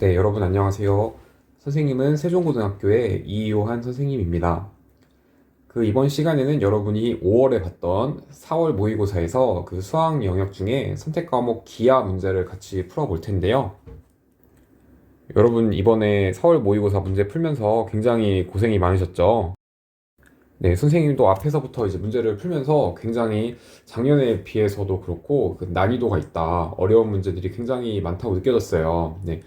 네, 여러분 안녕하세요. 선생님은 세종고등학교의 이요한 선생님입니다. 이번 시간에는 여러분이 5월에 봤던 4월 모의고사에서 수학 영역 중에 선택 과목 기하 문제를 같이 풀어볼 텐데요. 여러분 이번에 4월 모의고사 문제 풀면서 굉장히 고생이 많으셨죠? 네, 선생님도 앞에서부터 이제 문제를 풀면서 굉장히 작년에 비해서도 그렇고 난이도가 있다. 어려운 문제들이 굉장히 많다고 느껴졌어요. 네.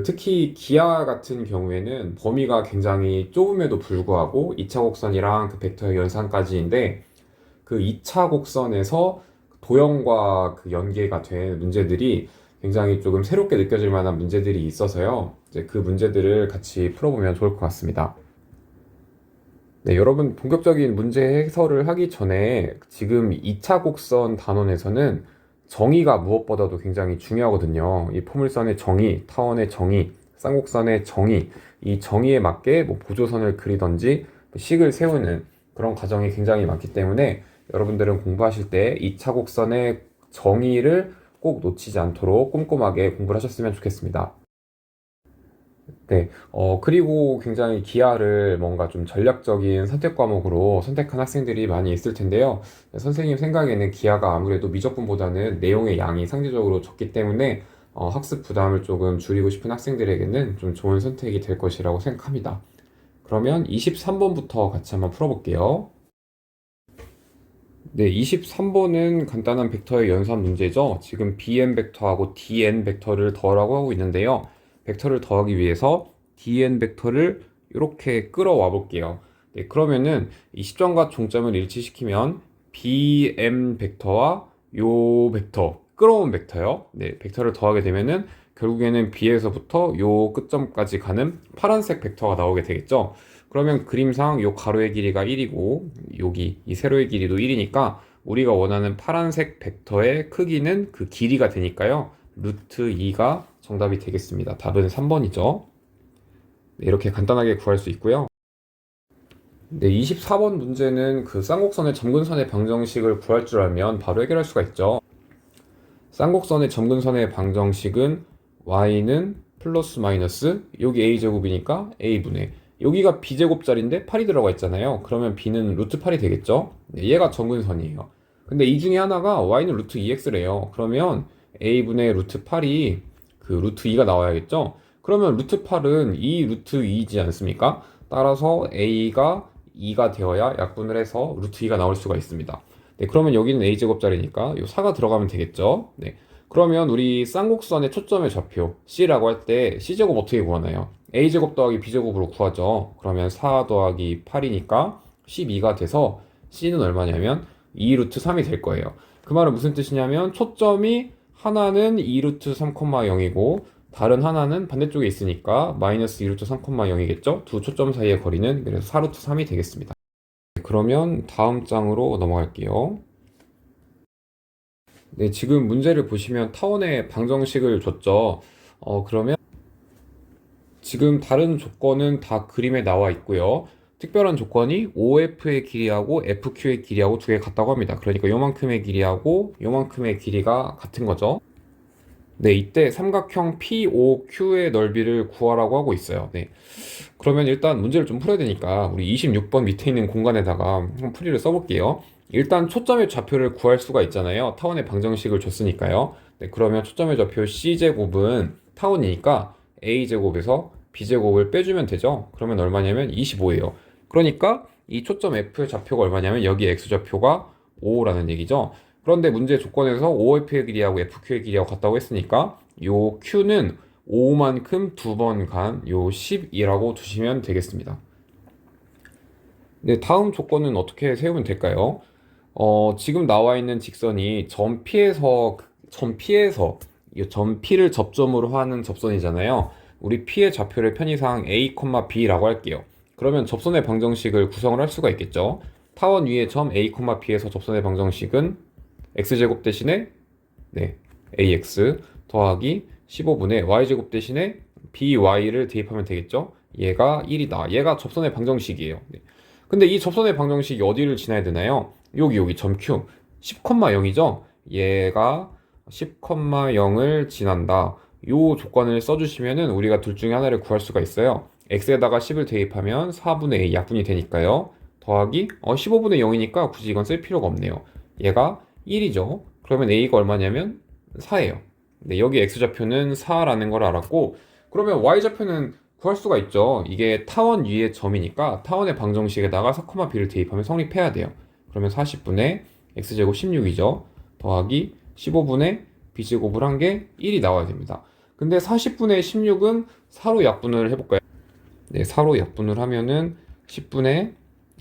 특히 기하 같은 경우에는 범위가 굉장히 좁음에도 불구하고 2차 곡선이랑 벡터의 연산까지인데 2차 곡선에서 도형과 연계가 된 문제들이 굉장히 조금 새롭게 느껴질 만한 문제들이 있어서요. 이제 그 문제들을 같이 풀어보면 좋을 것 같습니다. 네, 여러분 본격적인 문제 해설을 하기 전에 지금 2차 곡선 단원에서는 정의가 무엇보다도 굉장히 중요하거든요. 이 포물선의 정의, 타원의 정의, 쌍곡선의 정의, 이 정의에 맞게 보조선을 그리던지 식을 세우는 그런 과정이 굉장히 많기 때문에 여러분들은 공부하실 때 2차 곡선의 정의를 꼭 놓치지 않도록 꼼꼼하게 공부를 하셨으면 좋겠습니다. 네, 그리고 굉장히 기하를 뭔가 좀 전략적인 선택 과목으로 선택한 학생들이 많이 있을 텐데요. 선생님 생각에는 기하가 아무래도 미적분보다는 내용의 양이 상대적으로 적기 때문에 학습 부담을 조금 줄이고 싶은 학생들에게는 좀 좋은 선택이 될 것이라고 생각합니다. 그러면 23번부터 같이 한번 풀어볼게요. 네, 23번은 간단한 벡터의 연산 문제죠. 지금 bn 벡터하고 dn 벡터를 더하라고 하고 있는데요. 벡터를 더하기 위해서 dn 벡터를 이렇게 끌어와 볼게요. 네, 그러면은 이 시점과 종점을 일치시키면 bm 벡터와 요 벡터, 끌어온 벡터요. 네, 벡터를 더하게 되면은 결국에는 b에서부터 요 끝점까지 가는 파란색 벡터가 나오게 되겠죠. 그러면 그림상 요 가로의 길이가 1이고 여기 이 세로의 길이도 1이니까 우리가 원하는 파란색 벡터의 크기는 그 길이가 되니까요. 루트 2가 정답이 되겠습니다. 답은 3번이죠. 네, 이렇게 간단하게 구할 수 있고요. 네, 24번 문제는 쌍곡선의 점근선의 방정식을 구할 줄 알면 바로 해결할 수가 있죠. 쌍곡선의 점근선의 방정식은 y는 플러스 마이너스 여기 a제곱이니까 a분의 여기가 b제곱짜리인데 8이 들어가 있잖아요. 그러면 b는 루트 8이 되겠죠. 네, 얘가 점근선이에요. 근데 이 중에 하나가 y는 루트 2x래요. 그러면 a분의 루트 8이 루트 2가 나와야겠죠. 그러면 루트 8은 2 루트 2이지 않습니까? 따라서 a가 2가 되어야 약분을 해서 루트 2가 나올 수가 있습니다. 네, 그러면 여기는 a제곱짜리니까 요 4가 들어가면 되겠죠. 네. 그러면 우리 쌍곡선의 초점의 좌표 C라고 할 때 C제곱 어떻게 구하나요? a제곱 더하기 b제곱으로 구하죠. 그러면 4 더하기 8이니까 12가 돼서 C는 얼마냐면 2 루트 3이 될 거예요. 그 말은 무슨 뜻이냐면 초점이 하나는 2 루트 3,0이고 다른 하나는 반대쪽에 있으니까 마이너스 2 루트 3,0이겠죠? 두 초점 사이의 거리는 그래서 4 루트 3이 되겠습니다. 그러면 다음 장으로 넘어갈게요. 네, 지금 문제를 보시면 타원의 방정식을 줬죠. 그러면 지금 다른 조건은 다 그림에 나와 있고요. 특별한 조건이 OF의 길이하고 FQ의 길이하고 두 개 같다고 합니다. 그러니까 요만큼의 길이하고 요만큼의 길이가 같은 거죠. 네, 이때 삼각형 POQ의 넓이를 구하라고 하고 있어요. 네. 그러면 일단 문제를 좀 풀어야 되니까 우리 26번 밑에 있는 공간에다가 한번 풀이를 써볼게요. 일단 초점의 좌표를 구할 수가 있잖아요. 타원의 방정식을 줬으니까요. 네, 그러면 초점의 좌표 C제곱은 타원이니까 A제곱에서 B제곱을 빼주면 되죠. 그러면 얼마냐면 25예요. 그러니까 이 초점 F의 좌표가 얼마냐면 여기 X좌표가 5라는 얘기죠. 그런데 문제 조건에서 OF의 길이하고 FQ의 길이하고 같다고 했으니까 요 Q는 5만큼 두 번 간 요 10이라고 두시면 되겠습니다. 네, 다음 조건은 어떻게 세우면 될까요? 지금 나와 있는 직선이 점 P를 접점으로 하는 접선이잖아요. 우리 P의 좌표를 편의상 A, B라고 할게요. 그러면 접선의 방정식을 구성을 할 수가 있겠죠. 타원 위의 점 A, B에서 접선의 방정식은 X제곱 대신에 네, AX 더하기 15분의 Y제곱 대신에 BY를 대입하면 되겠죠? 얘가 1이다. 얘가 접선의 방정식이에요. 네. 근데 이 접선의 방정식이 어디를 지나야 되나요? 여기 점 Q 10,0이죠? 얘가 10,0을 지난다. 요 조건을 써주시면은 우리가 둘 중에 하나를 구할 수가 있어요. x에다가 10을 대입하면 4분의 a 약분이 되니까요. 더하기 15분의 0이니까 굳이 이건 쓸 필요가 없네요. 얘가 1이죠. 그러면 a가 얼마냐면 4예요. 네, 여기 x좌표는 4라는 걸 알았고, 그러면 y좌표는 구할 수가 있죠. 이게 타원 위의 점이니까 타원의 방정식에다가 4, b를 대입하면 성립해야 돼요. 그러면 40분의 x제곱 16이죠. 더하기 15분의 b제곱을 한 게 1이 나와야 됩니다. 근데 40분의 16은 4로 약분을 해볼까요? 네, 4로 약분을 하면은 10분의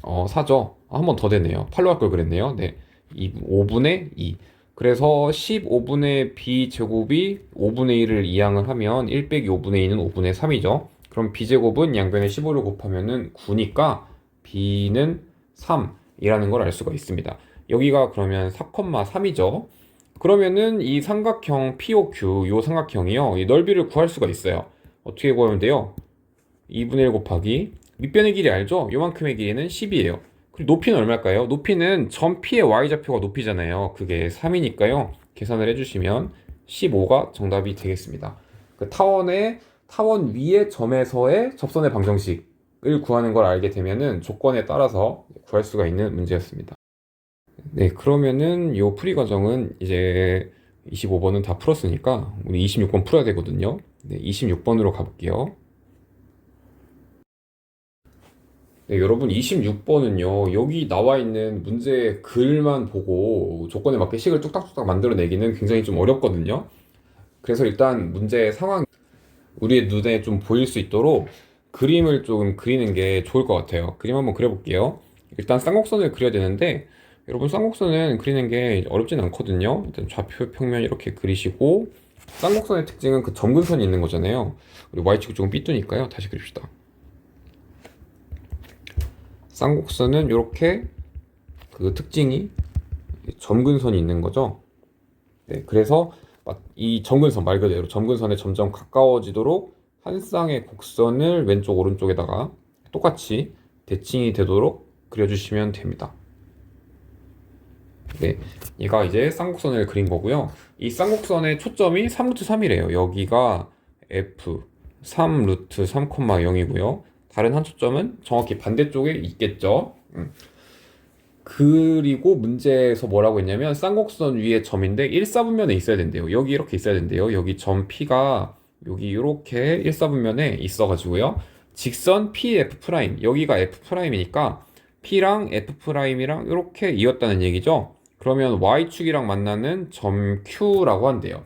4죠. 한 번 더 되네요. 8로 할 걸 그랬네요. 네, 5분의 2. 그래서 15분의 b제곱이 5분의 1을 이항을 하면 1 빼기 5분의 2는 5분의 3이죠. 그럼 b제곱은 양변에 15를 곱하면은 9니까 b는 3이라는 걸 알 수가 있습니다. 여기가 그러면 4,3이죠. 그러면은 이 삼각형 POQ, 요 삼각형이요, 이 넓이를 구할 수가 있어요. 어떻게 구하면 돼요? 2분의 1 곱하기 밑변의 길이 알죠? 요만큼의 길이는 10이에요. 그리고 높이는 얼마일까요? 높이는 점 P의 Y좌표가 높이잖아요. 그게 3이니까요. 계산을 해주시면 15가 정답이 되겠습니다. 그 타원 위의 점에서의 접선의 방정식을 구하는 걸 알게 되면은 조건에 따라서 구할 수가 있는 문제였습니다. 네, 그러면은 요 풀이 과정은 이제 25번은 다 풀었으니까 우리 26번 풀어야 되거든요. 네, 26번으로 가볼게요. 네, 여러분 26번은요. 여기 나와 있는 문제 글만 보고 조건에 맞게 식을 뚝딱뚝딱 만들어내기는 굉장히 좀 어렵거든요. 그래서 일단 문제 상황 우리의 눈에 좀 보일 수 있도록 그림을 좀 그리는 게 좋을 것 같아요. 그림 한번 그려볼게요. 일단 쌍곡선을 그려야 되는데 여러분 쌍곡선은 그리는 게 어렵진 않거든요. 일단 좌표 평면 이렇게 그리시고 쌍곡선의 특징은 그 점근선이 있는 거잖아요. 우리 Y축이 조금 삐뚤니까요. 다시 그립시다. 쌍곡선은 이렇게 그 특징이 점근선이 있는 거죠. 네, 그래서 이 점근선 말 그대로 점근선에 점점 가까워지도록 한 쌍의 곡선을 왼쪽 오른쪽에다가 똑같이 대칭이 되도록 그려주시면 됩니다. 네, 얘가 이제 쌍곡선을 그린 거고요. 이 쌍곡선의 초점이 3루트 3이래요. 여기가 f 3루트 3,0이고요. 다른 한 초점은 정확히 반대쪽에 있겠죠. 그리고 문제에서 뭐라고 했냐면 쌍곡선 위에 점인데 1사분면에 있어야 된대요. 여기 이렇게 있어야 된대요. 여기 점 P가 여기 이렇게 1사분면에 있어가지고요. 직선 PF' 여기가 F'이니까 P랑 F'이랑 이렇게 이었다는 얘기죠. 그러면 Y축이랑 만나는 점 Q라고 한대요.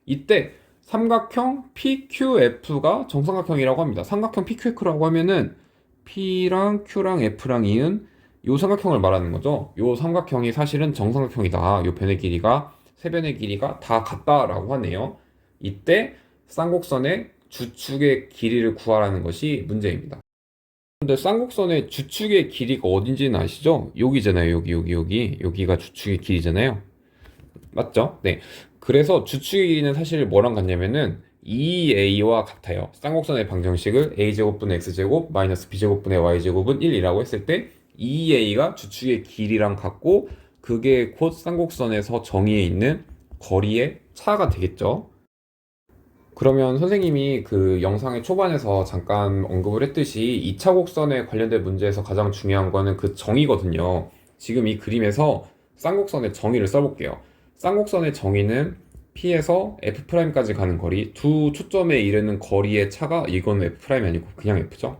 이때 삼각형 PQF가 정삼각형이라고 합니다. 삼각형 PQF라고 하면은 P랑 Q랑 F랑 이은 요 삼각형을 말하는 거죠. 요 삼각형이 사실은 정삼각형이다. 요 변의 길이가 세 변의 길이가 다 같다라고 하네요. 이때 쌍곡선의 주축의 길이를 구하라는 것이 문제입니다. 근데 쌍곡선의 주축의 길이가 어딘지는 아시죠? 여기잖아요. 여기가 주축의 길이잖아요. 맞죠? 네. 그래서 주축의 길이는 사실 뭐랑 같냐면은 2a와 같아요. 쌍곡선의 방정식을 a제곱분의 x제곱 마이너스 b제곱분의 y제곱은 1이라고 했을 때 2a가 주축의 길이랑 같고 그게 곧 쌍곡선에서 정의에 있는 거리의 차가 되겠죠. 그러면 선생님이 그 영상의 초반에서 잠깐 언급을 했듯이 2차 곡선에 관련된 문제에서 가장 중요한 거는 그 정의거든요. 지금 이 그림에서 쌍곡선의 정의를 써볼게요. 쌍곡선의 정의는 P에서 F'까지 가는 거리, 두 초점에 이르는 거리의 차가, 이건 F' 아니고 그냥 F죠.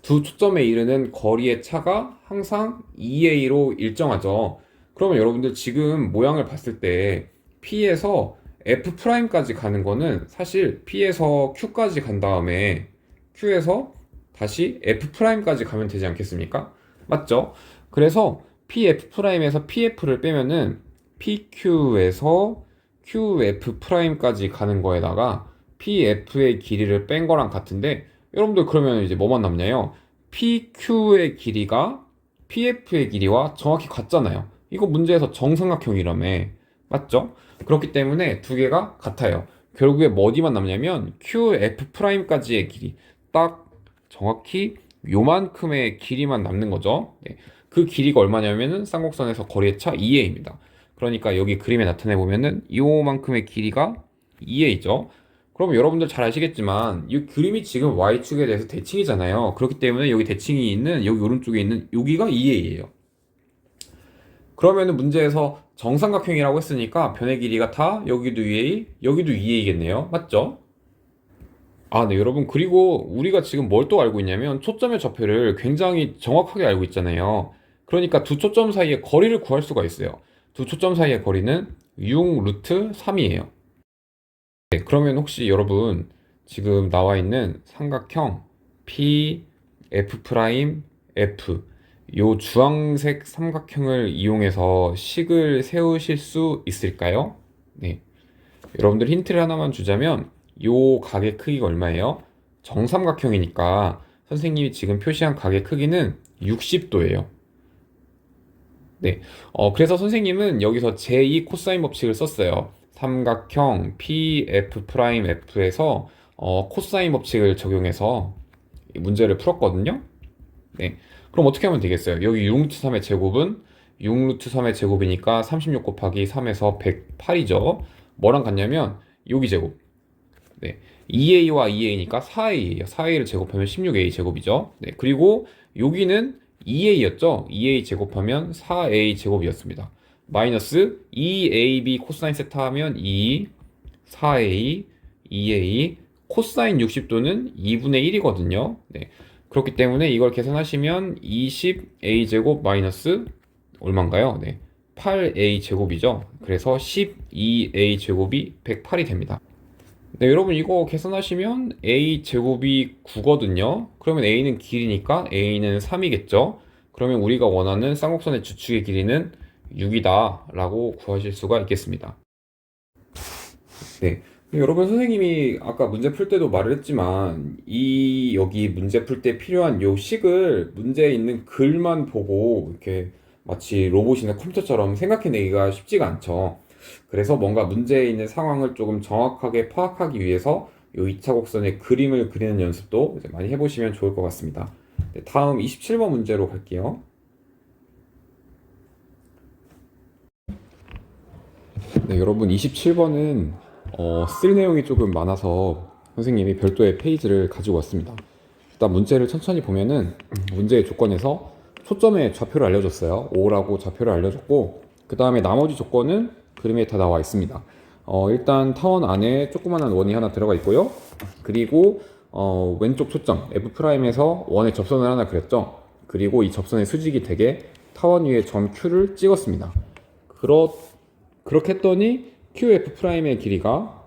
두 초점에 이르는 거리의 차가 항상 2a로 일정하죠. 그러면 여러분들 지금 모양을 봤을 때 P에서 F'까지 가는 거는 사실 P에서 Q까지 간 다음에 Q에서 다시 F'까지 가면 되지 않겠습니까? 맞죠? 그래서 PF'에서 PF를 빼면은 PQ에서 QF'까지 가는 거에다가 PF의 길이를 뺀 거랑 같은데 여러분들 그러면 이제 뭐만 남냐요? PQ의 길이가 PF의 길이와 정확히 같잖아요. 이거 문제에서 정삼각형이라며. 맞죠? 그렇기 때문에 두 개가 같아요. 결국에 뭐 어디만 남냐면 QF'까지의 길이. 딱 정확히 요만큼의 길이만 남는 거죠. 네. 그 길이가 얼마냐면은 쌍곡선에서 거리의 차 2a입니다. 그러니까 여기 그림에 나타내 보면은 요만큼의 길이가 2a죠. 그럼 여러분들 잘 아시겠지만 이 그림이 지금 y축에 대해서 대칭이잖아요. 그렇기 때문에 여기 대칭이 있는 여기 오른쪽에 있는 여기가 2a예요. 그러면은 문제에서 정삼각형이라고 했으니까 변의 길이가 다 여기도 2a, 여기도 2a겠네요. 맞죠? 아, 네, 여러분. 그리고 우리가 지금 뭘 또 알고 있냐면 초점의 좌표를 굉장히 정확하게 알고 있잖아요. 그러니까 두 초점 사이의 거리를 구할 수가 있어요. 두 초점 사이의 거리는 6 루트 3이에요. 네, 그러면 혹시 여러분 지금 나와 있는 삼각형 P, F 프라임, F 요 주황색 삼각형을 이용해서 식을 세우실 수 있을까요? 네, 여러분들 힌트를 하나만 주자면 요 각의 크기가 얼마예요? 정삼각형이니까 선생님이 지금 표시한 각의 크기는 60도예요. 네. 그래서 선생님은 여기서 제2 코사인 법칙을 썼어요. 삼각형 PF'F에서 코사인 법칙을 적용해서 이 문제를 풀었거든요. 네. 그럼 어떻게 하면 되겠어요? 여기 6루트 3의 제곱은 6루트 3의 제곱이니까 36 곱하기 3에서 108이죠. 뭐랑 같냐면 여기 제곱. 네. 2a와 2a니까 4a예요. 4a를 제곱하면 16a 제곱이죠. 네. 그리고 여기는 2a였죠. 2a 제곱하면 4a 제곱이었습니다. 마이너스 2ab 코사인 세타 하면 2, 4a, 2a 코사인 60도는 2분의 1이거든요. 네. 그렇기 때문에 이걸 계산하시면 20a 제곱 마이너스 얼마인가요? 네. 8a 제곱이죠. 그래서 12a 제곱이 108이 됩니다. 네, 여러분 이거 계산하시면 a 제곱이 9거든요. 그러면 a는 길이니까 a는 3이겠죠. 그러면 우리가 원하는 쌍곡선의 주축의 길이는 6이다 라고 구하실 수가 있겠습니다. 네, 여러분 선생님이 아까 문제 풀 때도 말을 했지만 이 여기 문제 풀 때 필요한 요 식을 문제에 있는 글만 보고 이렇게 마치 로봇이나 컴퓨터처럼 생각해내기가 쉽지가 않죠. 그래서 뭔가 문제에 있는 상황을 조금 정확하게 파악하기 위해서 요 2차 곡선의 그림을 그리는 연습도 이제 많이 해보시면 좋을 것 같습니다. 네, 다음 27번 문제로 갈게요. 네, 여러분 27번은 쓸 내용이 조금 많아서 선생님이 별도의 페이지를 가지고 왔습니다. 일단 문제를 천천히 보면은 문제의 조건에서 초점의 좌표를 알려줬어요. 5라고 좌표를 알려줬고 그 다음에 나머지 조건은 그림에 다 나와 있습니다. 일단 타원 안에 조그만한 원이 하나 들어가 있고요. 그리고 왼쪽 초점 F'에서 원의 접선을 하나 그렸죠. 그리고 이 접선의 수직이 되게 타원 위에 점 Q를 찍었습니다. 그렇게 했더니 QF'의 길이가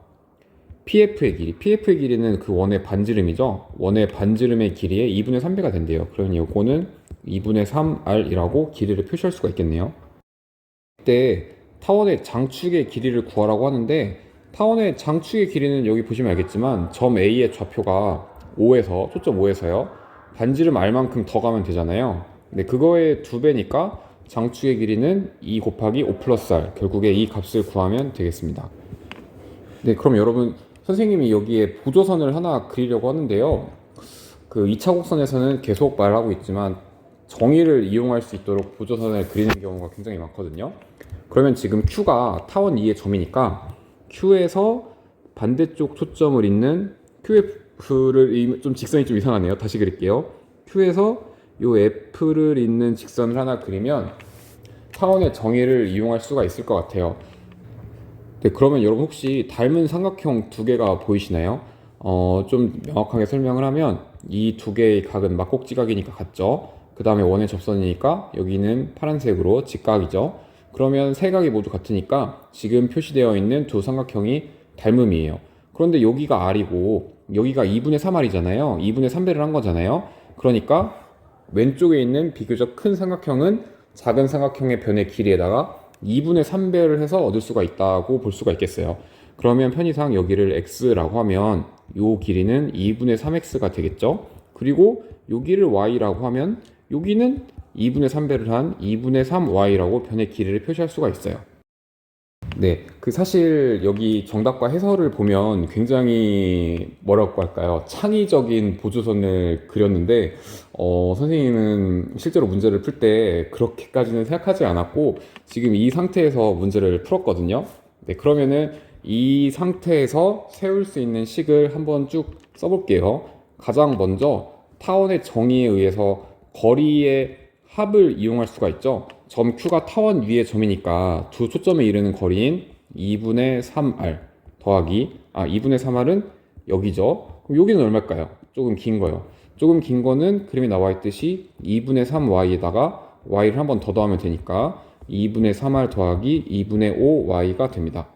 PF의 길이, PF의 길이는 그 원의 반지름이죠. 원의 반지름의 길이의 2분의 3배가 된대요. 그러니 이거는 2분의 3R이라고 길이를 표시할 수가 있겠네요. 이때 타원의 장축의 길이를 구하라고 하는데 타원의 장축의 길이는 여기 보시면 알겠지만 점 A의 좌표가 5에서 초점 5에서요. 반지름 R만큼 더 가면 되잖아요. 근데 그거의 2배니까 장축의 길이는 2 곱하기 5 플러스 R 결국에 이 값을 구하면 되겠습니다. 네, 그럼 여러분 선생님이 여기에 보조선을 하나 그리려고 하는데요. 그 2차 곡선에서는 계속 말하고 있지만 정의를 이용할 수 있도록 보조선을 그리는 경우가 굉장히 많거든요. 그러면 지금 Q가 타원 2의 점이니까 Q에서 반대쪽 초점을 잇는 QF를 좀 직선이 좀 이상하네요. 다시 그릴게요. Q에서 요 F를 잇는 직선을 하나 그리면 타원의 정의를 이용할 수가 있을 것 같아요. 네, 그러면 여러분 혹시 닮은 삼각형 두 개가 보이시나요? 좀 명확하게 설명을 하면 이 두 개의 각은 막곡지각이니까 같죠? 그 다음에 원의 접선이니까 여기는 파란색으로 직각이죠. 그러면 세 각이 모두 같으니까 지금 표시되어 있는 두 삼각형이 닮음이에요. 그런데 여기가 R이고 여기가 2분의 3R이잖아요. 2분의 3배를 한 거잖아요. 그러니까 왼쪽에 있는 비교적 큰 삼각형은 작은 삼각형의 변의 길이에다가 2분의 3배를 해서 얻을 수가 있다고 볼 수가 있겠어요. 그러면 편의상 여기를 x라고 하면 요 길이는 2분의 3x가 되겠죠. 그리고 여기를 y라고 하면 여기는 2분의 3배를 한 2분의 3y라고 변의 길이를 표시할 수가 있어요. 네, 그 사실 여기 정답과 해설을 보면 굉장히 뭐라고 할까요? 창의적인 보조선을 그렸는데 선생님은 실제로 문제를 풀 때 그렇게까지는 생각하지 않았고 지금 이 상태에서 문제를 풀었거든요. 네, 그러면은 이 상태에서 세울 수 있는 식을 한번 쭉 써볼게요. 가장 먼저 타원의 정의에 의해서 거리의 합을 이용할 수가 있죠. 점 Q가 타원 위의 점이니까 두 초점에 이르는 거리인 2분의 3R 더하기 2분의 3R은 여기죠. 그럼 여기는 얼마일까요? 조금 긴 거요. 조금 긴 거는 그림에 나와 있듯이 2분의 3Y에다가 Y를 한 번 더 더하면 되니까 2분의 3R 더하기 2분의 5Y가 됩니다.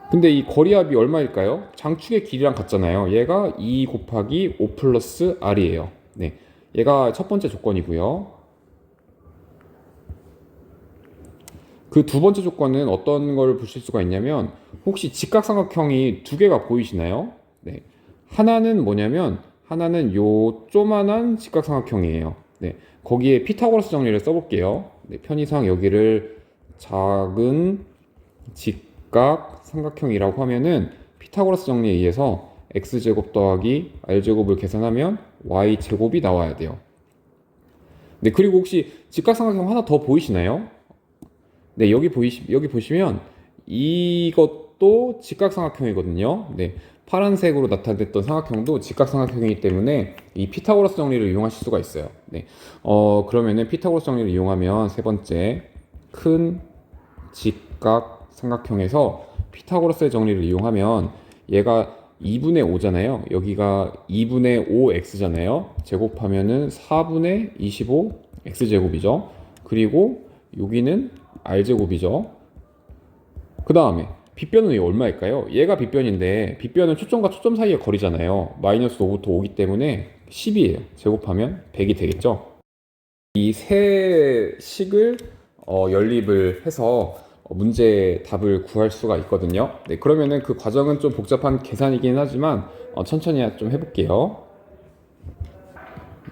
근데 이 거리합이 얼마일까요? 장축의 길이랑 같잖아요. 얘가 2 곱하기 5 플러스 R이에요. 네, 얘가 첫 번째 조건이고요. 그 두 번째 조건은 어떤 걸 보실 수가 있냐면 혹시 직각삼각형이 두 개가 보이시나요? 네, 하나는 뭐냐면 하나는 요 조만한 직각삼각형이에요. 네, 거기에 피타고라스 정리를 써볼게요. 네, 편의상 여기를 작은 직각삼각형이라고 하면은 피타고라스 정리에 의해서 x제곱 더하기 r제곱을 계산하면 y제곱이 나와야 돼요. 네, 그리고 혹시 직각삼각형 하나 더 보이시나요? 네, 여기 보시면 이것도 직각삼각형이거든요. 네, 파란색으로 나타냈던 삼각형도 직각삼각형이기 때문에 이 피타고라스 정리를 이용하실 수가 있어요. 네, 그러면은 피타고라스 정리를 이용하면 세 번째 큰 직각삼각형에서 피타고라스의 정리를 이용하면 얘가 2분의 5잖아요. 여기가 2분의 5x잖아요. 제곱하면은 4분의 25 x제곱이죠. 그리고 여기는 r제곱이죠. 그 다음에 빗변은 얼마일까요? 얘가 빗변인데 빗변은 초점과 초점 사이의 거리잖아요. 마이너스 5부터 5기 때문에 10이에요. 제곱하면 100이 되겠죠. 이 세 식을 연립을 해서 문제 답을 구할 수가 있거든요. 네, 그러면은 그 과정은 좀 복잡한 계산이긴 하지만 천천히 좀 해볼게요.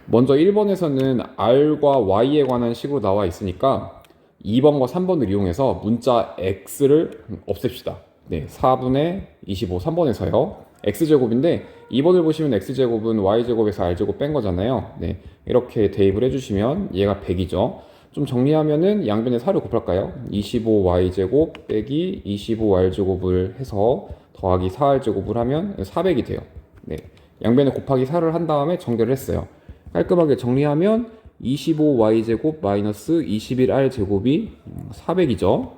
먼저 1번에서는 r과 y에 관한 식으로 나와 있으니까 2번과 3번을 이용해서 문자 x를 없앱시다. 네, 4분의 25, 3번에서요. x제곱인데 2번을 보시면 x제곱은 y제곱에서 r제곱 뺀 거잖아요. 네, 이렇게 대입을 해주시면 얘가 100이죠. 좀 정리하면은 양변에 4를 곱할까요? 25y제곱 빼기 25r제곱을 해서 더하기 4r제곱을 하면 400이 돼요. 네, 양변에 곱하기 4를 한 다음에 정렬을 했어요. 깔끔하게 정리하면 25y제곱 마이너스 21r제곱이 400이죠.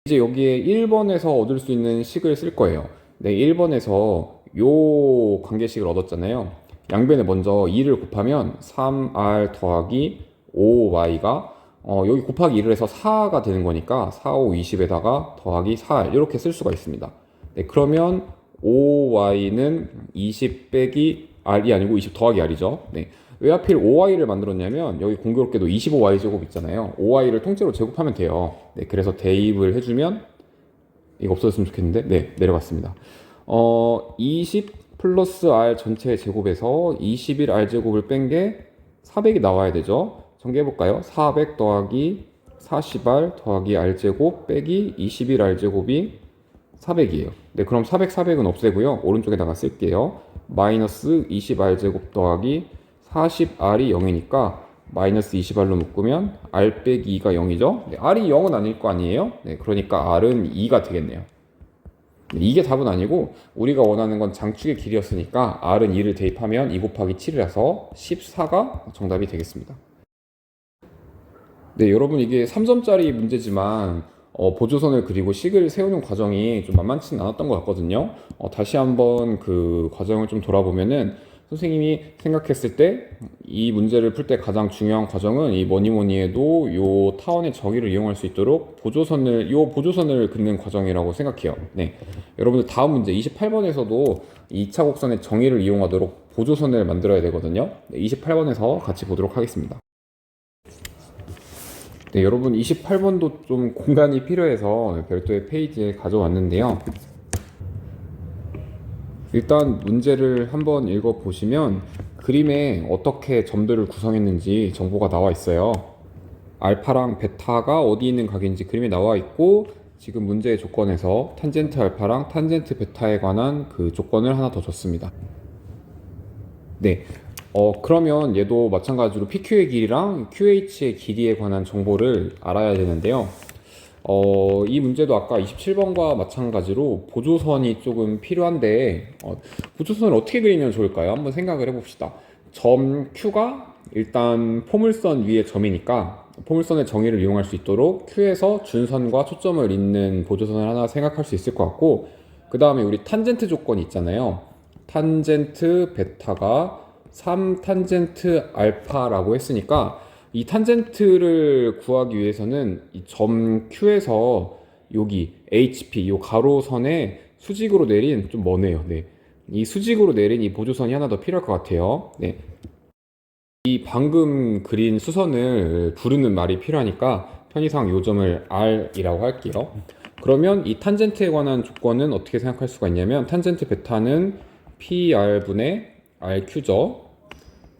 이제 여기에 1번에서 얻을 수 있는 식을 쓸 거예요. 네, 1번에서 요 관계식을 얻었잖아요. 양변에 먼저 2를 곱하면 3r 더하기 5y가 여기 곱하기 2를 해서 4가 되는 거니까 4, 5, 20에다가 더하기 4r 이렇게 쓸 수가 있습니다. 네, 그러면 5y는 20 빼기 r이 아니고 20 더하기 r이죠. 네. 왜 하필 5y를 만들었냐면 여기 공교롭게도 25y제곱 있잖아요. 5y를 통째로 제곱하면 돼요. 네, 그래서 대입을 해주면 이거 없어졌으면 좋겠는데 네, 내려갔습니다. 20 플러스 r 전체 제곱에서 21r제곱을 뺀 게 400이 나와야 되죠. 정리해볼까요? 400 더하기 40r 더하기 r제곱 빼기 21r제곱이 400이에요. 네, 그럼 400, 400은 없애고요. 오른쪽에다가 쓸게요. 마이너스 20r제곱 더하기 40r이 0이니까 마이너스 20r로 묶으면 r 빼기 2가 0이죠. 네, r이 0은 아닐 거 아니에요? 네, 그러니까 r은 2가 되겠네요. 네, 이게 답은 아니고 우리가 원하는 건 장축의 길이었으니까 r은 2를 대입하면 2 곱하기 7이라서 14가 정답이 되겠습니다. 네, 여러분 이게 3점짜리 문제지만 보조선을 그리고 식을 세우는 과정이 좀 만만치는 않았던 것 같거든요. 다시 한번 그 과정을 좀 돌아보면은 선생님이 생각했을 때 이 문제를 풀 때 가장 중요한 과정은 이 뭐니 해도 요 타원의 정의를 이용할 수 있도록 보조선을 긋는 과정이라고 생각해요. 네, 여러분들 다음 문제 28번에서도 2차 곡선의 정의를 이용하도록 보조선을 만들어야 되거든요. 네, 28번에서 같이 보도록 하겠습니다. 네, 여러분 28번도 좀 공간이 필요해서 별도의 페이지에 가져왔는데요. 일단 문제를 한번 읽어보시면 그림에 어떻게 점들을 구성했는지 정보가 나와 있어요. 알파랑 베타가 어디 있는 각인지 그림에 나와 있고 지금 문제의 조건에서 탄젠트 알파랑 탄젠트 베타에 관한 그 조건을 하나 더 줬습니다. 네, 그러면 얘도 마찬가지로 PQ의 길이랑 QH의 길이에 관한 정보를 알아야 되는데요. 이 문제도 아까 27번과 마찬가지로 보조선이 조금 필요한데, 보조선을 어떻게 그리면 좋을까요? 한번 생각을 해봅시다. 점 Q가 일단 포물선 위의 점이니까 포물선의 정의를 이용할 수 있도록 Q에서 준선과 초점을 잇는 보조선을 하나 생각할 수 있을 것 같고, 그 다음에 우리 탄젠트 조건이 있잖아요. 탄젠트 베타가 3 탄젠트 알파라고 했으니까 이 탄젠트를 구하기 위해서는 이 점 Q에서 여기 HP 요 가로선에 수직으로 내린 좀 머네요. 네. 이 수직으로 내린 이 보조선이 하나 더 필요할 것 같아요. 네. 이 방금 그린 수선을 부르는 말이 필요하니까 편의상 요 점을 R이라고 할게요. 그러면 이 탄젠트에 관한 조건은 어떻게 생각할 수가 있냐면 탄젠트 베타는 PR분의 RQ죠.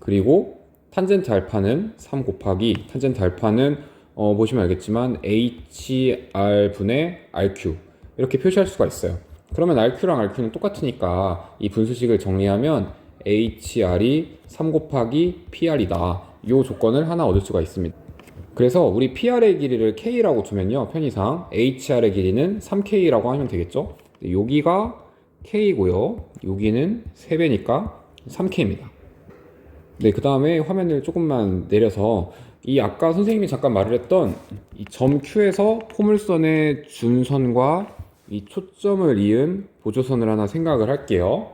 그리고 탄젠트 알파는 3 곱하기 탄젠트 알파는 보시면 알겠지만 HR분의 RQ 이렇게 표시할 수가 있어요. 그러면 RQ랑 RQ는 똑같으니까 이 분수식을 정리하면 HR이 3 곱하기 PR이다. 이 조건을 하나 얻을 수가 있습니다. 그래서 우리 PR의 길이를 K라고 두면요. 편의상 HR의 길이는 3K라고 하면 되겠죠. 여기가 K고요. 여기는 3배니까 3K입니다. 네, 그 다음에 화면을 조금만 내려서 이 아까 선생님이 잠깐 말을 했던 이 점 Q에서 포물선의 준선과 이 초점을 이은 보조선을 하나 생각을 할게요.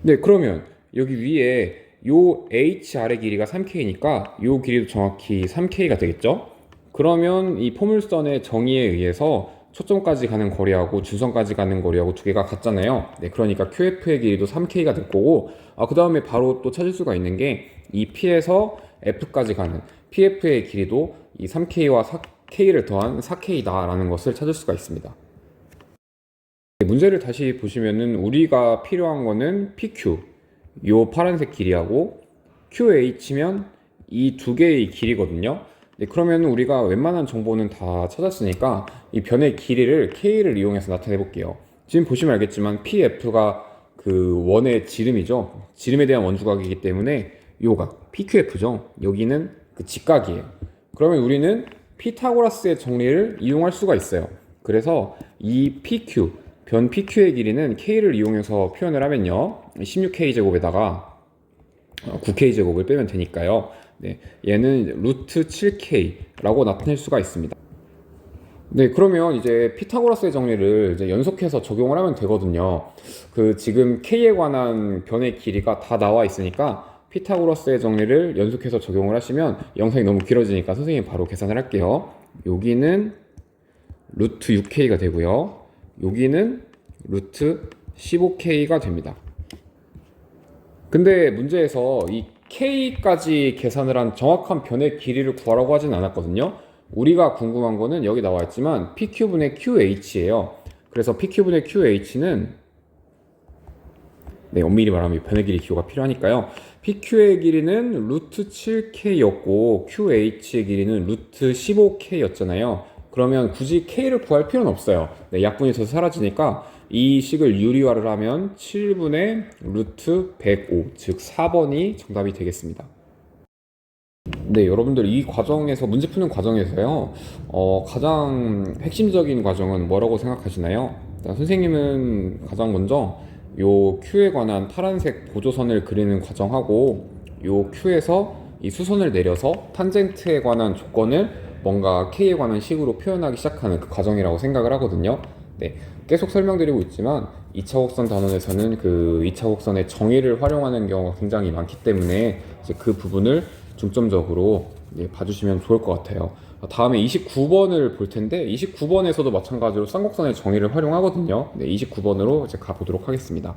네, 그러면 여기 위에 요 HR의 길이가 3K니까 요 길이도 정확히 3K가 되겠죠? 그러면 이 포물선의 정의에 의해서 초점까지 가는 거리하고 준선까지 가는 거리하고 두 개가 같잖아요. 네, 그러니까 QF의 길이도 3K가 될 거고, 그 다음에 바로 또 찾을 수가 있는 게 이 P에서 F까지 가는 PF의 길이도 이 3K와 4K를 더한 4K다라는 것을 찾을 수가 있습니다. 문제를 다시 보시면은 우리가 필요한 거는 PQ, 요 파란색 길이하고 QH면 이 두 개의 길이거든요. 네, 그러면 우리가 웬만한 정보는 다 찾았으니까 이 변의 길이를 K를 이용해서 나타내 볼게요. 지금 보시면 알겠지만 PF가 그 원의 지름이죠. 지름에 대한 원주각이기 때문에 요가 PQF죠. 여기는 그 직각이에요. 그러면 우리는 피타고라스의 정리를 이용할 수가 있어요. 그래서 이 PQ, 변 PQ의 길이는 K를 이용해서 표현을 하면요. 16K제곱에다가 9K제곱을 빼면 되니까요. 네, 얘는 루트 7K라고 나타낼 수가 있습니다. 네, 그러면 이제 피타고라스의 정리를 이제 연속해서 적용을 하면 되거든요. 그 지금 K에 관한 변의 길이가 다 나와 있으니까 피타고라스의 정리를 연속해서 적용을 하시면 영상이 너무 길어지니까 선생님이 바로 계산을 할게요. 여기는 루트 6K가 되고요. 여기는 루트 15K가 됩니다. 근데 문제에서 이 K까지 계산을 한 정확한 변의 길이를 구하라고 하진 않았거든요. 우리가 궁금한 거는 여기 나와 있지만 PQ분의 QH예요. 그래서 PQ분의 QH는 네, 엄밀히 말하면 변의 길이 기호가 필요하니까요. PQ의 길이는 루트 7K였고 QH의 길이는 루트 15K였잖아요. 그러면 굳이 K를 구할 필요는 없어요. 네, 약분이 돼서 사라지니까 이 식을 유리화를 하면 7분의 루트 105, 즉 4번이 정답이 되겠습니다. 네, 여러분들 이 과정에서 문제 푸는 과정에서요, 가장 핵심적인 과정은 뭐라고 생각하시나요? 선생님은 가장 먼저 요 Q에 관한 파란색 보조선을 그리는 과정하고 요 Q에서 이 수선을 내려서 탄젠트에 관한 조건을 뭔가 K에 관한 식으로 표현하기 시작하는 그 과정이라고 생각을 하거든요. 네, 계속 설명드리고 있지만 2차 곡선 단원에서는 그 2차 곡선의 정의를 활용하는 경우가 굉장히 많기 때문에 이제 그 부분을 중점적으로 봐주시면 좋을 것 같아요. 다음에 29번을 볼 텐데 29번에서도 마찬가지로 쌍곡선의 정의를 활용하거든요. 네, 29번으로 이제 가보도록 하겠습니다.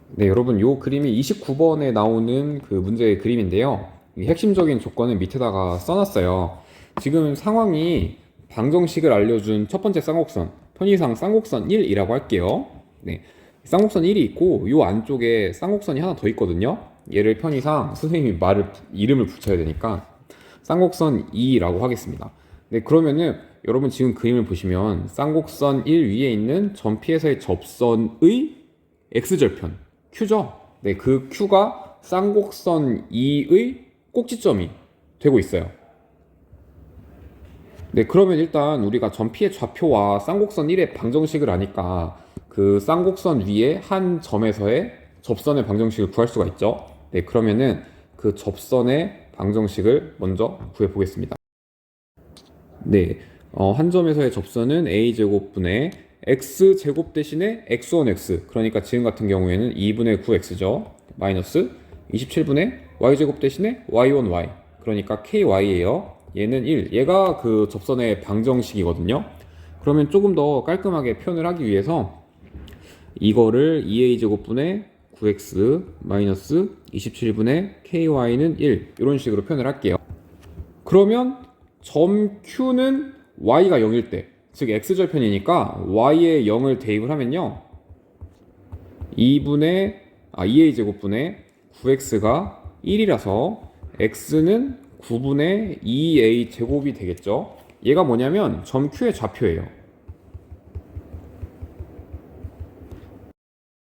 네, 여러분 요 그림이 29번에 나오는 그 문제의 그림인데요. 핵심적인 조건은 밑에다가 써놨어요. 지금 상황이 방정식을 알려준 첫 번째 쌍곡선, 편의상 쌍곡선 1이라고 할게요. 네, 쌍곡선 1이 있고 요 안쪽에 쌍곡선이 하나 더 있거든요. 얘를 편의상 선생님이 이름을 붙여야 되니까 쌍곡선 2라고 하겠습니다. 네, 그러면은 여러분 지금 그림을 보시면 쌍곡선 1 위에 있는 점 P에서의 접선의 X절편 Q죠? 네, 그 Q가 쌍곡선 2의 꼭지점이 되고 있어요. 네, 그러면 일단 우리가 점 P의 좌표와 쌍곡선 1의 방정식을 아니까 그 쌍곡선 위에 한 점에서의 접선의 방정식을 구할 수가 있죠. 네, 그러면은 그 접선의 방정식을 먼저 구해 보겠습니다. 네, 한 점에서의 접선은 a제곱분의 x제곱 대신에 x1x, 그러니까 지금 같은 경우에는 2분의 9x죠. 마이너스 27분의 y제곱 대신에 y1y, 그러니까 ky예요. 얘는 1, 얘가 그 접선의 방정식이거든요. 그러면 조금 더 깔끔하게 표현을 하기 위해서 이거를 2a제곱분의 9x 마이너스 27분의 ky는 1, 이런 식으로 표현을 할게요. 그러면 점 Q는 y가 0일 때, 즉 x절편이니까 y에 0을 대입을 하면요 2a 제곱분의 9x가 1이라서 x는 9분의 2a 제곱이 되겠죠. 얘가 뭐냐면 점 Q의 좌표예요.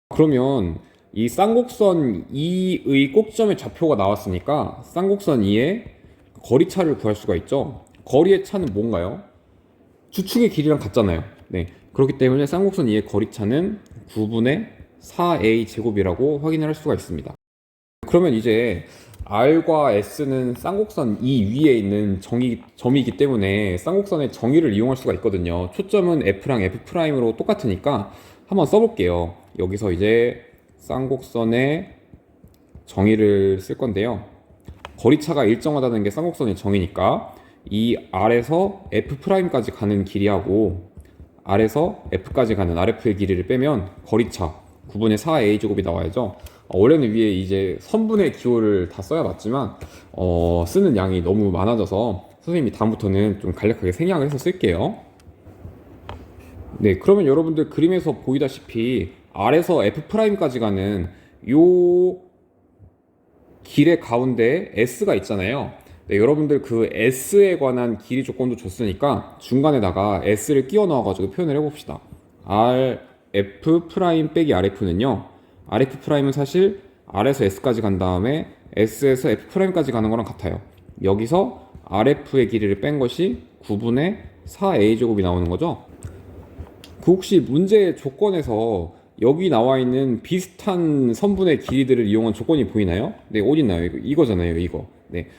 그러면 이 쌍곡선 2의 꼭점의 좌표가 나왔으니까 쌍곡선 2의 거리차를 구할 수가 있죠. 거리의 차는 뭔가요? 주축의 길이랑 같잖아요. 네, 그렇기 때문에 쌍곡선 2의 거리차는 9분의 4a 제곱이라고 확인을 할 수가 있습니다. 그러면 이제 R과 S는 쌍곡선 이 위에 있는 점이기 때문에 쌍곡선의 정의를 이용할 수가 있거든요. 초점은 F랑 F'으로 똑같으니까 한번 써볼게요. 여기서 이제 쌍곡선의 정의를 쓸 건데요. 거리차가 일정하다는 게 쌍곡선의 정의니까 이 R에서 F'까지 가는 길이하고 R에서 F까지 가는 RF의 길이를 빼면 거리차 9분의 4a 제곱이 나와야죠. 원래는 위에 이제 선분의 기호를 다 써야 맞지만 쓰는 양이 너무 많아져서 선생님이 다음부터는 좀 간략하게 생략을 해서 쓸게요. 네, 그러면 여러분들 그림에서 보이다시피 R에서 F'까지 가는 요 길의 가운데 S가 있잖아요. 네, 여러분들 그 S에 관한 길이 조건도 줬으니까 중간에다가 S를 끼워 넣어가지고 표현을 해봅시다. F' 빼기 RF는요, RF'은 사실 R에서 S까지 간 다음에 S에서 F'까지 가는 거랑 같아요. 여기서 RF의 길이를 뺀 것이 9분의 4a 제곱이 나오는 거죠. 그 혹시 문제의 조건에서 여기 나와 있는 비슷한 선분의 길이들을 이용한 조건이 보이나요? 네, 어디 있나요? 이거잖아요, 이거. 네.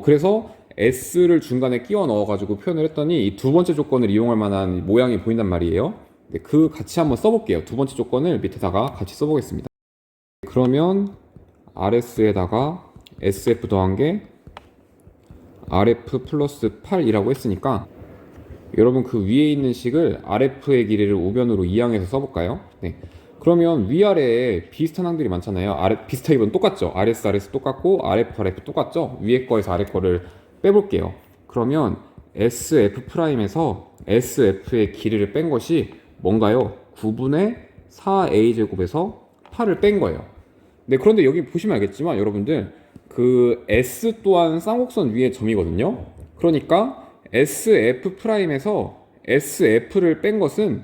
그래서 S를 중간에 끼워 넣어가지고 표현을 했더니 이 두 번째 조건을 이용할 만한 모양이 보인단 말이에요. 네, 그 같이 한번 써볼게요. 두 번째 조건을 밑에다가 같이 써보겠습니다. 그러면 RS에다가 SF 더한 게 RF 플러스 8이라고 했으니까 여러분 그 위에 있는 식을 RF의 길이를 우변으로 이항해서 써볼까요? 네. 그러면 위아래에 비슷한 항들이 많잖아요. 비슷하기보다는 똑같죠. RS 똑같고 RF 똑같죠. 위에 거에서 아래 거를 빼볼게요. 그러면 SF'에서 SF의 길이를 뺀 것이 뭔가요? 9분의 4a 제곱에서 8을 뺀 거예요. 네, 그런데 여기 보시면 알겠지만 여러분들 그 S 또한 쌍곡선 위의 점이거든요. 그러니까 SF'에서 SF를 뺀 것은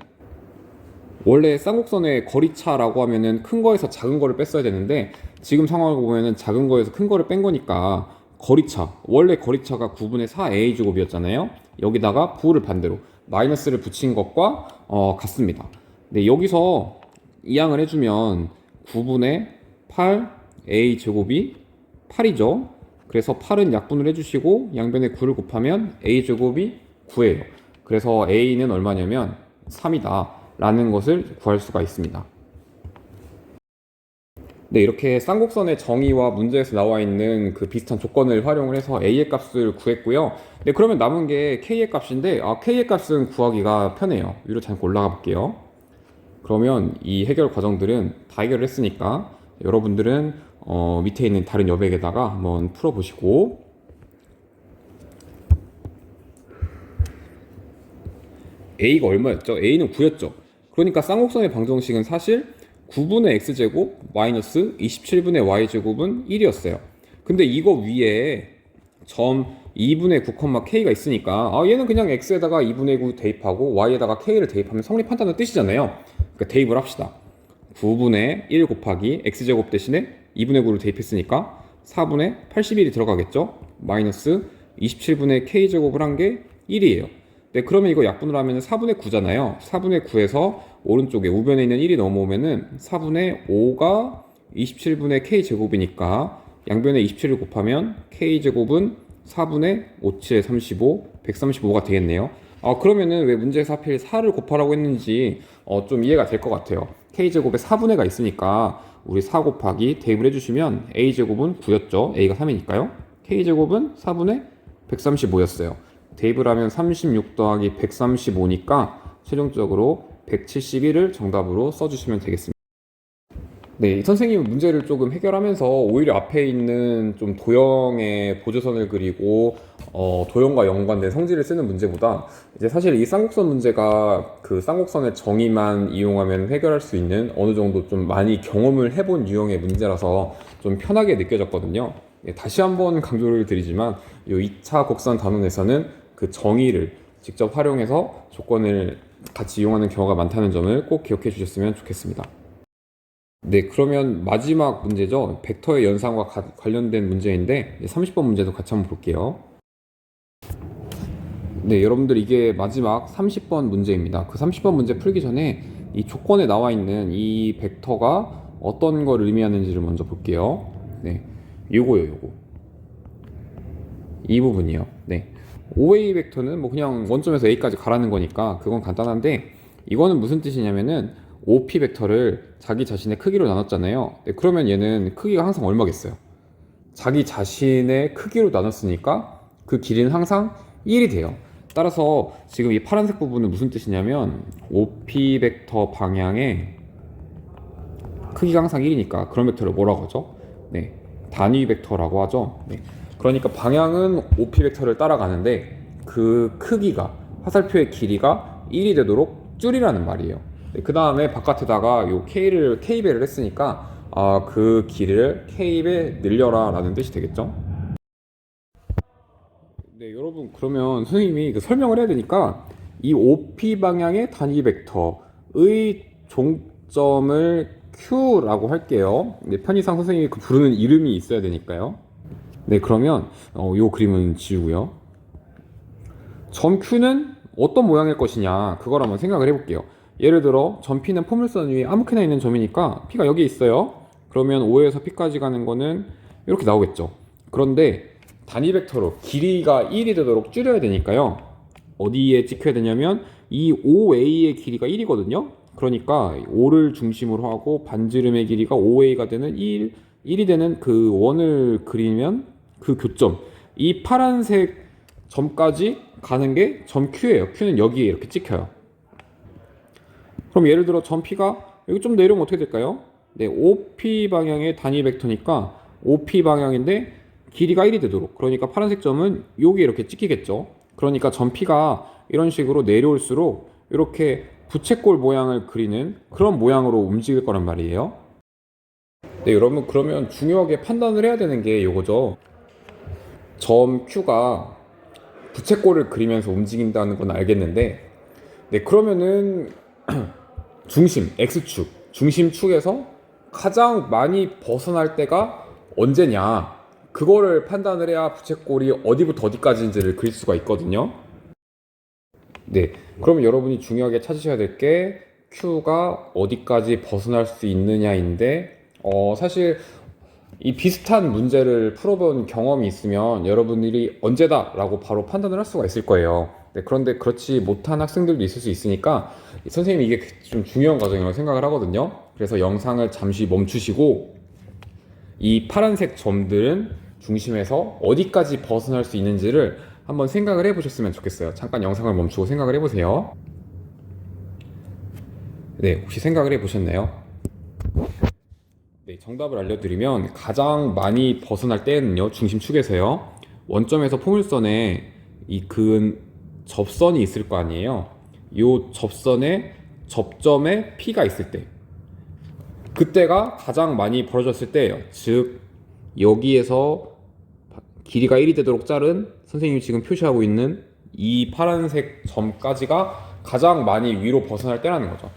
원래 쌍곡선의 거리차라고 하면은 큰 거에서 작은 거를 뺐어야 되는데 지금 상황을 보면은 작은 거에서 큰 거를 뺀 거니까 거리차, 원래 거리차가 9분의 4a 제곱이었잖아요. 여기다가 부호를 반대로 마이너스를 붙인 것과 같습니다. 네, 여기서 이항을 해주면 9분의 8a 제곱이 8이죠. 그래서 8은 약분을 해주시고 양변에 9를 곱하면 a 제곱이 9예요. 그래서 a는 얼마냐면 3이다 라는 것을 구할 수가 있습니다. 네, 이렇게 쌍곡선의 정의와 문제에서 나와 있는 그 비슷한 조건을 활용을 해서 a의 값을 구했고요. 네, 그러면 남은 게 k의 값인데 k의 값은 구하기가 편해요. 위로 잠깐 올라가 볼게요. 그러면 이 해결 과정들은 다 해결을 했으니까 여러분들은 밑에 있는 다른 여백에다가 한번 풀어보시고 a가 얼마였죠? a는 9였죠. 그러니까 쌍곡선의 방정식은 사실 9분의 x제곱 마이너스 27분의 y제곱은 1이었어요. 근데 이거 위에 점 2분의 9, k가 있으니까 얘는 그냥 x에다가 2분의 9 대입하고 y에다가 k를 대입하면 성립한다는 뜻이잖아요. 그러니까 대입을 합시다. 9분의 1 곱하기 x제곱 대신에 2분의 9를 대입했으니까 4분의 81이 들어가겠죠. 마이너스 27분의 k제곱을 한 게 1이에요. 네, 그러면 이거 약분을 하면 4분의 9잖아요. 4분의 9에서 오른쪽에 우변에 있는 1이 넘어오면은 4분의 5가 27분의 k제곱이니까 양변에 27을 곱하면 k제곱은 4분의 5, 7에 35, 135가 되겠네요. 그러면은 왜 문제에서 하필 4를 곱하라고 했는지 좀 이해가 될 것 같아요. k제곱에 4분의가 있으니까 우리 4 곱하기 대입을 해주시면 a제곱은 9였죠. a가 3이니까요. k제곱은 4분의 135였어요. 대입을 하면 36 더하기 135니까 최종적으로 171을 정답으로 써주시면 되겠습니다. 네, 선생님 문제를 조금 해결하면서 오히려 앞에 있는 좀 도형의 보조선을 그리고 도형과 연관된 성질을 쓰는 문제보다 이제 사실 이 쌍곡선 문제가 그 쌍곡선의 정의만 이용하면 해결할 수 있는 어느 정도 좀 많이 경험을 해본 유형의 문제라서 좀 편하게 느껴졌거든요. 네, 다시 한번 강조를 드리지만 이 2차 곡선 단원에서는 그 정의를 직접 활용해서 조건을 같이 이용하는 경우가 많다는 점을 꼭 기억해 주셨으면 좋겠습니다. 네, 그러면 마지막 문제죠. 벡터의 연산과 관련된 문제인데 30번 문제도 같이 한번 볼게요. 네, 여러분들 이게 마지막 30번 문제입니다. 그 30번 문제 풀기 전에 이 조건에 나와 있는 이 벡터가 어떤 걸 의미하는지를 먼저 볼게요. 네, 요거. 이 부분이요. 네. OA 벡터는 뭐 그냥 원점에서 A까지 가라는 거니까 그건 간단한데 이거는 무슨 뜻이냐면은 OP 벡터를 자기 자신의 크기로 나눴잖아요. 네, 그러면 얘는 크기가 항상 얼마겠어요? 자기 자신의 크기로 나눴으니까 그 길이는 항상 1이 돼요. 따라서 지금 이 파란색 부분은 무슨 뜻이냐면 OP 벡터 방향의 크기가 항상 1이니까 그런 벡터를 뭐라고 하죠? 네, 단위 벡터라고 하죠. 네. 그러니까 방향은 OP 벡터를 따라가는데 그 크기가 화살표의 길이가 1이 되도록 줄이라는 말이에요. 네, 그 다음에 바깥에다가 요 K배를 했으니까 그 길이를 K배 늘려라 라는 뜻이 되겠죠. 네, 여러분 그러면 선생님이 그 설명을 해야 되니까 이 OP 방향의 단위 벡터의 종점을 Q라고 할게요. 네, 편의상 선생님이 그 부르는 이름이 있어야 되니까요. 네, 그러면 요 그림은 지우고요. 점 Q는 어떤 모양일 것이냐 그걸 한번 생각을 해볼게요. 예를 들어 점 P는 포물선 위에 아무렇게나 있는 점이니까 P가 여기 있어요. 그러면 O에서 P까지 가는 거는 이렇게 나오겠죠. 그런데 단위 벡터로 길이가 1이 되도록 줄여야 되니까요. 어디에 찍혀야 되냐면 이 OA의 길이가 1이거든요. 그러니까 5를 중심으로 하고 반지름의 길이가 5A가 되는 1이 되는 그 원을 그리면 그 교점, 이 파란색 점까지 가는 게 점 Q예요. Q는 여기에 이렇게 찍혀요. 그럼 예를 들어 점 P가 여기 좀 내려오면 어떻게 될까요? 네, OP 방향의 단위 벡터니까 OP 방향인데 길이가 1이 되도록, 그러니까 파란색 점은 여기 이렇게 찍히겠죠. 그러니까 점 P가 이런 식으로 내려올수록 이렇게 부채꼴 모양을 그리는 그런 모양으로 움직일 거란 말이에요. 네, 여러분 그러면 중요하게 판단을 해야 되는 게 이거죠. 점 Q가 부채꼴을 그리면서 움직인다는 건 알겠는데, 네, 그러면은 중심, X축, 중심축에서 가장 많이 벗어날 때가 언제냐, 그거를 판단을 해야 부채꼴이 어디부터 어디까지인지를 그릴 수가 있거든요. 네, 그러면 여러분이 중요하게 찾으셔야 될 게 Q가 어디까지 벗어날 수 있느냐인데, 사실 이 비슷한 문제를 풀어본 경험이 있으면 여러분들이 언제다 라고 바로 판단을 할 수가 있을 거예요. 네, 그런데 그렇지 못한 학생들도 있을 수 있으니까 선생님이 이게 좀 중요한 과정이라고 생각을 하거든요. 그래서 영상을 잠시 멈추시고 이 파란색 점들은 중심에서 어디까지 벗어날 수 있는지를 한번 생각을 해보셨으면 좋겠어요. 잠깐 영상을 멈추고 생각을 해보세요. 네, 혹시 생각을 해보셨나요? 네, 정답을 알려드리면 가장 많이 벗어날 때는요, 중심축에서요, 원점에서 포물선에 이 그은 접선이 있을 거 아니에요. 이 접선에 접점에 P가 있을 때, 그때가 가장 많이 벌어졌을 때예요. 즉 여기에서 길이가 1이 되도록 자른 선생님이 지금 표시하고 있는 이 파란색 점까지가 가장 많이 위로 벗어날 때라는 거죠.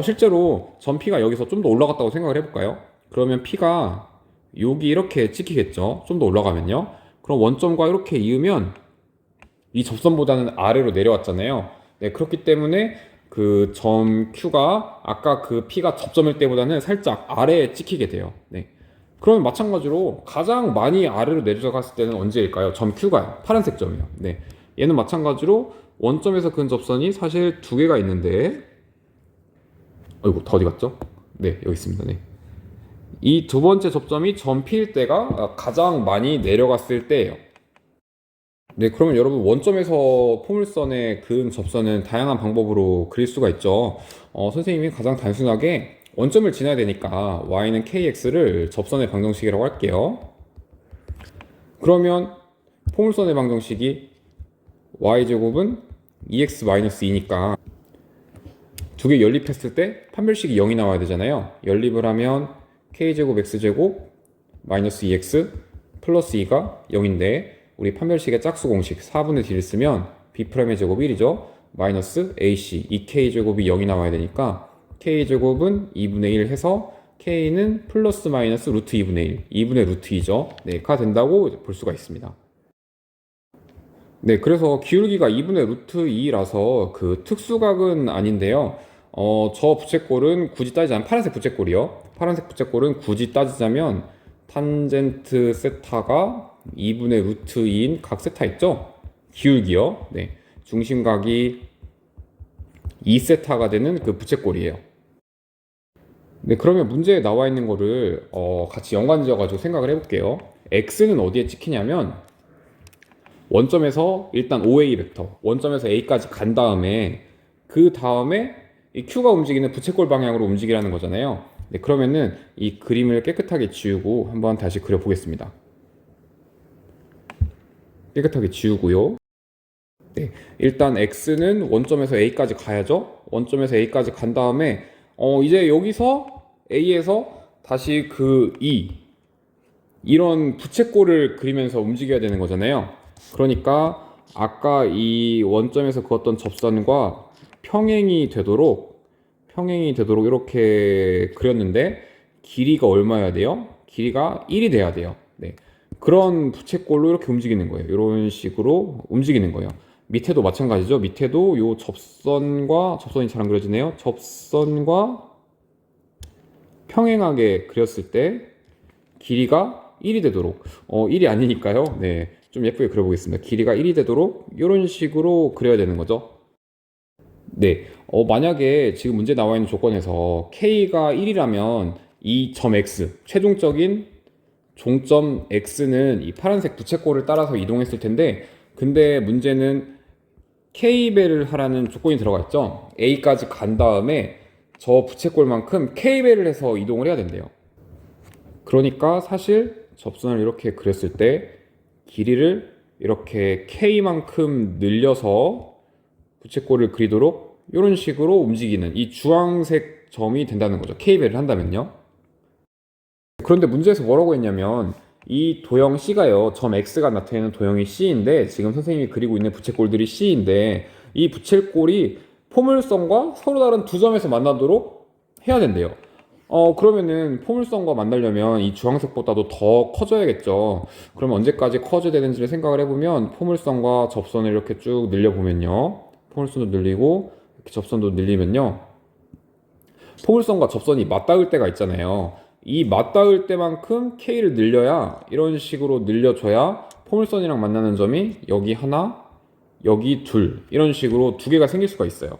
실제로 점 P가 여기서 좀 더 올라갔다고 생각을 해볼까요? 그러면 P가 여기 이렇게 찍히겠죠. 좀 더 올라가면요. 그럼 원점과 이렇게 이으면 이 접선보다는 아래로 내려왔잖아요. 네, 그렇기 때문에 그 점 Q가 아까 그 P가 접점일 때보다는 살짝 아래에 찍히게 돼요. 네. 그러면 마찬가지로 가장 많이 아래로 내려갔을 때는 언제일까요? 점 Q가요. 파란색 점이요. 네. 얘는 마찬가지로 원점에서 그은 접선이 사실 두 개가 있는데, 어이구, 다 어디 갔죠? 네, 여기 있습니다. 네. 이 두 번째 접점이 점 P일 때가 가장 많이 내려갔을 때예요. 네, 그러면 여러분 원점에서 포물선에 그은 접선은 다양한 방법으로 그릴 수가 있죠. 선생님이 가장 단순하게 원점을 지나야 되니까 y는 kx를 접선의 방정식이라고 할게요. 그러면 포물선의 방정식이 y제곱은 2x-2니까 두 개 연립했을 때 판별식이 0이 나와야 되잖아요. 연립을 하면 k제곱 x제곱 마이너스 2x 플러스 2가 0인데 우리 판별식의 짝수 공식 4분의 d를 쓰면 b'의 제곱 1이죠. 마이너스 ac 2k제곱이 0이 나와야 되니까 k제곱은 2분의 1 해서 k는 플러스 마이너스 루트 2분의 1 2분의 루트 2죠. 네, 가 된다고 볼 수가 있습니다. 네, 그래서 기울기가 2분의 루트 2라서 그 특수각은 아닌데요. 저 부채꼴은 굳이 따지자면 파란색 부채꼴이요. 파란색 부채꼴은 굳이 따지자면 탄젠트 세타가 2분의 루트 2인 각 세타 있죠? 기울기요. 네. 중심각이 2세타가 되는 그 부채꼴이에요. 네, 그러면 문제에 나와 있는 거를 같이 연관 지어가지고 생각을 해볼게요. x는 어디에 찍히냐면 원점에서 일단 OA 벡터, 원점에서 A까지 간 다음에 그 다음에 이 Q가 움직이는 부채꼴 방향으로 움직이라는 거잖아요. 네, 그러면은 이 그림을 깨끗하게 지우고 한번 다시 그려보겠습니다. 깨끗하게 지우고요. 네, 일단 X는 원점에서 A까지 가야죠. 원점에서 A까지 간 다음에 이제 여기서 A에서 다시 그 이런 부채꼴을 그리면서 움직여야 되는 거잖아요. 그러니까 아까 이 원점에서 그었던 접선과 평행이 되도록 이렇게 그렸는데 길이가 얼마여야 돼요? 길이가 1이 돼야 돼요. 네. 그런 부채꼴로 이렇게 움직이는 거예요. 이런 식으로 움직이는 거예요. 밑에도 마찬가지죠. 밑에도 요 접선이 잘 안 그려지네요. 접선과 평행하게 그렸을 때 길이가 1이 되도록 1이 아니니까요. 네. 좀 예쁘게 그려보겠습니다. 길이가 1이 되도록 이런 식으로 그려야 되는 거죠. 네. 만약에 지금 문제 나와 있는 조건에서 K가 1이라면 이 점 X, 최종적인 종점 X는 이 파란색 부채꼴을 따라서 이동했을 텐데, 근데 문제는 K배를 하라는 조건이 들어가 있죠. A까지 간 다음에 저 부채꼴만큼 K배를 해서 이동을 해야 된대요. 그러니까 사실 접선을 이렇게 그렸을 때 길이를 이렇게 K만큼 늘려서 부채꼴을 그리도록 이런 식으로 움직이는 이 주황색 점이 된다는 거죠. K배를 한다면요. 그런데 문제에서 뭐라고 했냐면 이 도형 C가요. 점 X가 나타내는 도형이 C인데 지금 선생님이 그리고 있는 부채꼴들이 C인데 이 부채꼴이 포물선과 서로 다른 두 점에서 만나도록 해야 된대요. 그러면은 포물선과 만나려면 이 주황색보다도 더 커져야겠죠. 그러면 언제까지 커져야 되는지를 생각을 해보면 포물선과 접선을 이렇게 쭉 늘려보면요. 포물선도 늘리고 이렇게 접선도 늘리면요. 포물선과 접선이 맞닿을 때가 있잖아요. 이 맞닿을 때만큼 K를 늘려야 이런 식으로 늘려줘야 포물선이랑 만나는 점이 여기 하나, 여기 둘 이런 식으로 두 개가 생길 수가 있어요.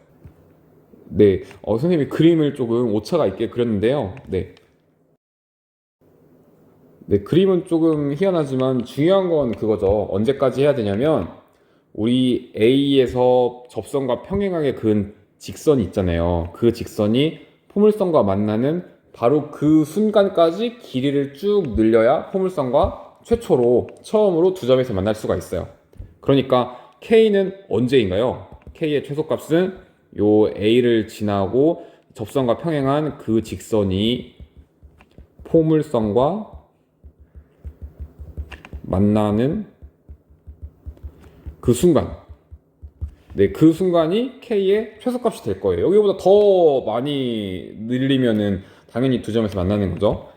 네, 선생님이 그림을 조금 오차가 있게 그렸는데요. 네. 네, 그림은 조금 희한하지만 중요한 건 그거죠. 언제까지 해야 되냐면 우리 A에서 접선과 평행하게 그은 직선이 있잖아요. 그 직선이 포물선과 만나는 바로 그 순간까지 길이를 쭉 늘려야 포물선과 처음으로 두 점에서 만날 수가 있어요. 그러니까 K는 언제인가요? K의 최소값은 요 A를 지나고 접선과 평행한 그 직선이 포물선과 만나는 그 순간. 네, 그 순간이 K의 최소값이 될 거예요. 여기보다 더 많이 늘리면은 당연히 두 점에서 만나는 거죠.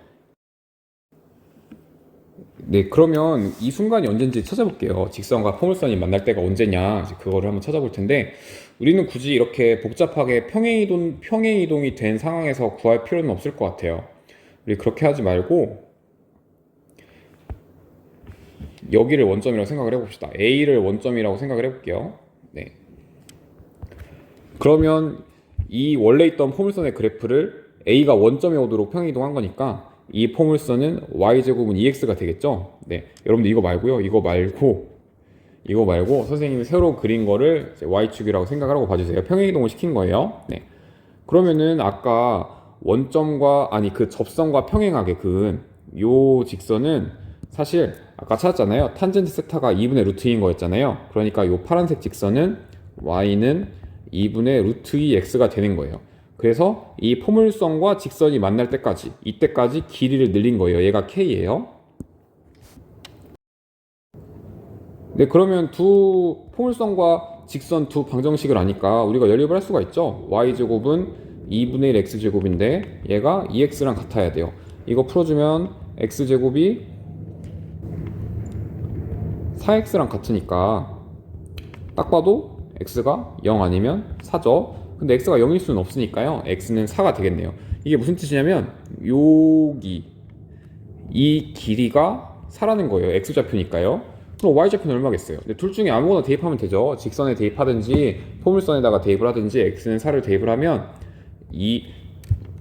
네, 그러면 이 순간이 언젠지 찾아볼게요. 직선과 포물선이 만날 때가 언제냐, 이제 그거를 한번 찾아볼 텐데, 우리는 굳이 이렇게 복잡하게 평행이동이 된 상황에서 구할 필요는 없을 것 같아요. 우리 그렇게 하지 말고, 여기를 원점이라고 생각을 해봅시다. A를 원점이라고 생각을 해볼게요. 네. 그러면 이 원래 있던 포물선의 그래프를 A가 원점에 오도록 평행이동한 거니까 이 포물선은 y제곱은 2x가 되겠죠. 네, 여러분들 이거 말고요. 이거 말고 선생님이 새로 그린 거를 y축이라고 생각을 하고 봐주세요. 평행이동을 시킨 거예요. 네. 그러면은 아까 원점과 아니 그 접선과 평행하게 그은 요 직선은 사실 아까 찾았잖아요. 탄젠트 세타가 2분의 루트인 거였잖아요. 그러니까 요 파란색 직선은 y는 2분의 루트 2x가 되는 거예요. 그래서 이 포물선과 직선이 만날 때까지 이때까지 길이를 늘린 거예요. 얘가 k예요. 네, 그러면 두 포물선과 직선 두 방정식을 아니까 우리가 연립을 할 수가 있죠. y제곱은 2분의 1 x제곱인데 얘가 2x랑 같아야 돼요. 이거 풀어주면 x제곱이 4x랑 같으니까 딱 봐도 x가 0 아니면 4죠. 근데 x가 0일 수는 없으니까요. x는 4가 되겠네요. 이게 무슨 뜻이냐면 여기 이 길이가 4라는 거예요. x좌표니까요. 그럼 y좌표는 얼마겠어요? 근데 둘 중에 아무거나 대입하면 되죠. 직선에 대입하든지 포물선에다가 대입을 하든지 x는 4를 대입을 하면 이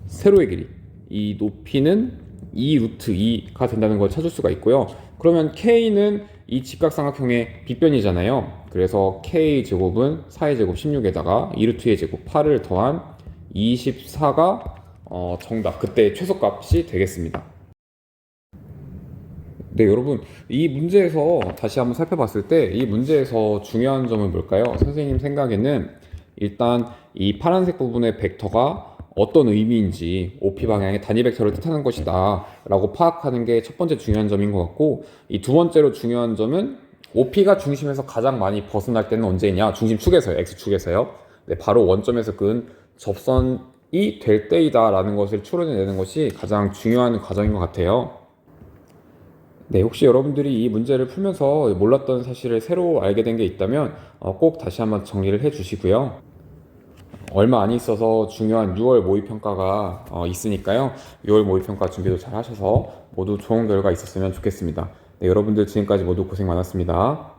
세로의 길이, 이 높이는 2 루트 2가 된다는 걸 찾을 수가 있고요. 그러면 k는 이 직각삼각형의 빗변이잖아요. 그래서 k제곱은 4의 제곱 16에다가 2 루트 2의 제곱 8을 더한 24가 정답, 그때 최소값이 되겠습니다. 네, 여러분, 이 문제에서 다시 한번 살펴봤을 때 이 문제에서 중요한 점은 뭘까요? 선생님 생각에는 일단 이 파란색 부분의 벡터가 어떤 의미인지 OP 방향의 단위 벡터를 뜻하는 것이다 라고 파악하는 게 첫 번째 중요한 점인 것 같고, 이 두 번째로 중요한 점은 OP가 중심에서 가장 많이 벗어날 때는 언제냐? 중심축에서요, X축에서요. 네, 바로 원점에서 그은 접선이 될 때이다 라는 것을 추론해내는 것이 가장 중요한 과정인 것 같아요. 네, 혹시 여러분들이 이 문제를 풀면서 몰랐던 사실을 새로 알게 된 게 있다면 꼭 다시 한번 정리를 해 주시고요. 얼마 안 있어서 중요한 6월 모의평가가 있으니까요. 6월 모의평가 준비도 잘 하셔서 모두 좋은 결과 있었으면 좋겠습니다. 네, 여러분들 지금까지 모두 고생 많았습니다.